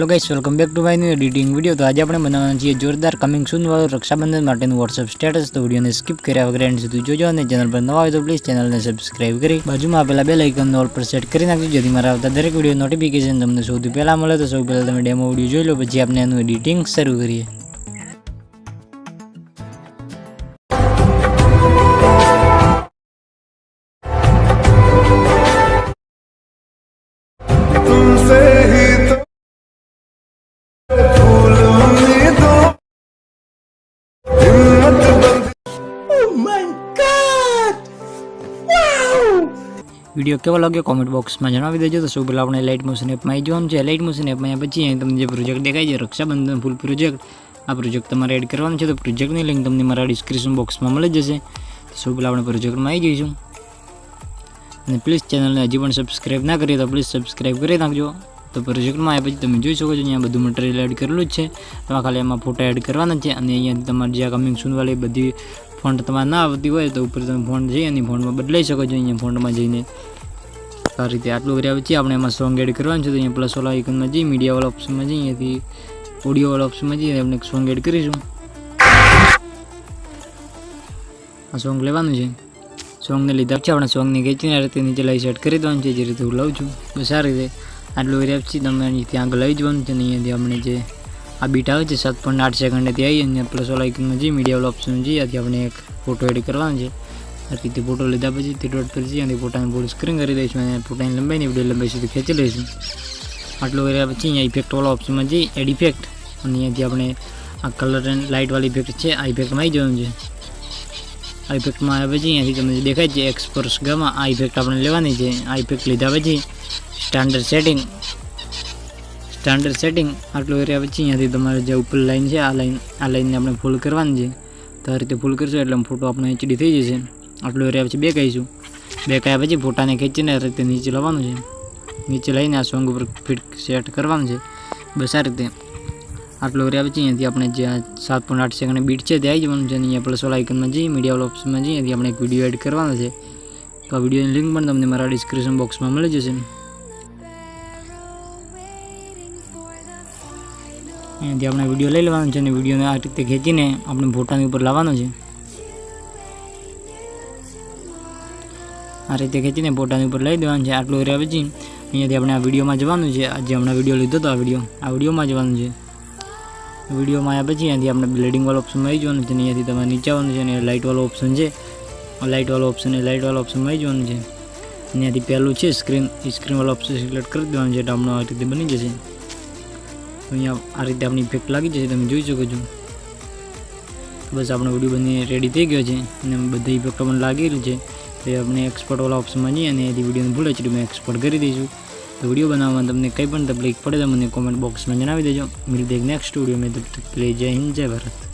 Hello guys, welcome back to my new editing video. तो आज આપણે બનાવવાના છીએ જોરદાર કમિંગ સૂન વાળું રક્ષાબંધન માટેનું વોટ્સએપ સ્ટેટસ। તો વિડીયોને સ્કીપ કર્યા વગર એન્ડ સુધી જોજો અને ચેનલ પર નવા હોય તો પ્લીઝ ચેનલને સબસ્ક્રાઇબ કરી બાજુમાં આપેલા બેલ આઇકનને ઓલ પર સેટ કરી નાખજો જેથી મારા આવતા દરેક વિડીયો નોટિફિકેશન તમને સૌથી પહેલા મળે। તો સૌ પહેલા તમે ડેમો વિડીયો જોઈ લો, પછી આપણે એનું એડિટિંગ શરૂ કરીએ। वीडियो केवा लगे कॉमेंट बॉक्स में जणावी देजो। तो सौ पहला अपने लाइट मोशन एप में आई जवानुं छे। लाइट मोशन एप में पछी अहीं तमने जे प्रोजेक्ट देखाय छे रक्षाबंधन फूल प्रोजेक्ट, आ प्रोजेक्ट तमारे एड करवानो छे। तो प्रोजेक्टनी लिंक तमने मारा डिस्क्रिप्शन बॉक्स में मळी जशे। तो सौ पहला अपने प्रोजेक्ट में आई जईशुं अने प्लीज चेनल ने हजी पण सब्सक्राइब ना करी तो प्लीज सब्सक्राइब करी नाखजो। तो प्रोजेक्ट में आया पछी तमे जोई शको छो अहींया बधुं मटीरियल एड करेलुं ज छे। तमारे खाली एमां फोटा एड करवाना छे अने अहींयाथी तमारे जे कमिंग सून वाली बधी फॉन्ट तमारे ना आवती होय तो उपर तमे फॉन्ट जई अने फॉन्ट में बदलाई शको छो। अहींया फॉन्ट में जईने आ रीते आटलू कर्या पछी आपणे एमां सॉन्ग एड करवानुं छे। तो अहींया प्लस वाला आइकन में जई मीडिया वाला ऑप्शन में जई अहींयाथी ऑडियो वाला ऑप्शन में जई आपणे एक सॉन्ग एड करीशुं। आ सॉन्ग लेवानुं छे। सॉन्ग ने लीधा पछी आपणे सॉन्ग ने खेंचीने आ रीते नीचे लावी सेट करी देवानुं छे। जे रीते हुं लावुं छुं बस आ रीते आटलू कर्या पछी तमे अहींथी आगळ लई जवानुं छे। अहींयाथी आपणे जे आ बीट आवे छे 7.8 सेकंडेथी आई अने प्लस वाला आइकन में जई मीडिया वाला ऑप्शन में जई आथी आपणे एक फोटो एड करवानो छे। आ रीते फोटो लीधा पछी थ्री डॉट पर जई अने फोटाने फूल स्क्रीन करी दईशुं अने फोटानी लंबाईनी विडियो लंबाई सुधी खेंची लईशुं। आटलू कर्या पछी अहींया इफेक्ट वाला ऑप्शन में जई एड इफेक्ट अने अहींयाथी आपणे आ कलर एंड लाइट वाली इफेक्ट छे आ इफेक्ट में आई जवानुं छे। आ इफेक्ट में आव्या पछी अहींयाथी तमने जे देखाय छे 𝐂𝐸𝐴 आ इफेक्ट आपणे लेवानी छे। आ इफेक्ट लीधा पछी स्टैंडर्ड सेटिंग आटलू कर्या पछी अहींयाथी तमारे जे उपर लाइन छे आ लाइन ने आपणे फूल करवानी छे। तो आ रीते फूल करशो एटले फोटो आपणे HD थई जशे। आटलू कर्या पछी बेक आवीशुं। बेक आव्या पछी फोटाने खेंचीने आ रीते नीचे लाववानुं छे। नीचे लईने आ सॉन्ग पर फिट सेट करवानुं छे बस आ रीते। आटलू कर्या पछी अहींयाथी आपणे जे 7.8 सेकंड बीट छे ते आई जवानुं छे। अहींया प्लस वाला आइकन में जई मीडिया वाला ऑप्शन में जई अहींयाथी आपणे एक विडियो एड करवानो छे। तो आ विडियोनी लिंक पण तमने मारा डिस्क्रिप्शन बॉक्स में मळी जशे। अहींयाथी आपणे विडियो लई लेवानो छे अने विडियोने आ रीते खेंचीने आपणे फोटानी उपर लावવાનો छे। आ रीते खेंचीने फोटानी उपर लई देवानो छे। आटलू कर्या पछी अहींयाथी आपणे आ विडियो में जवानुं छे। जे हमणां विडियो लीधो तो आ विडियो में जवानुं छे। विडियो में आया पछी अहींयाथी आपणे ब्लेडिंग वाला ऑप्शन में आई जवानुं छे। अहींयाथी तमारे नीचे आववानुं छे अने लाइट वाला ऑप्शन छे। लाइट वाला ऑप्शन में आई जवानुं छे। अहींयाथी पहेલું छे स्क्रीन वाला ऑप्शन सिलेक्ट करी देवानुं छे। तो आपणो आ रीते बनी जशे। तो अहींया आ रीते आपणी इफेक्ट लागी जशे, तमे जोई शको छो। बस आपणो विडियो बनी रेडी थई गयो छे अने बधी इफेक्टो पण लागेली छे। तो अपने एक्सपोर्ट वाला ऑप्शन में जई अने एथी विडियोने फूल HD में एक्सपोर्ट करी दईशुं। तो विडियो बनाववामां तमने कंई पण तकलीफ पड़े तो मने कॉमेंट बॉक्स में जणावी देजो। मिलते एक नेक्स्ट विडियो में, तब तक के लिए जय हिंद जय भारत।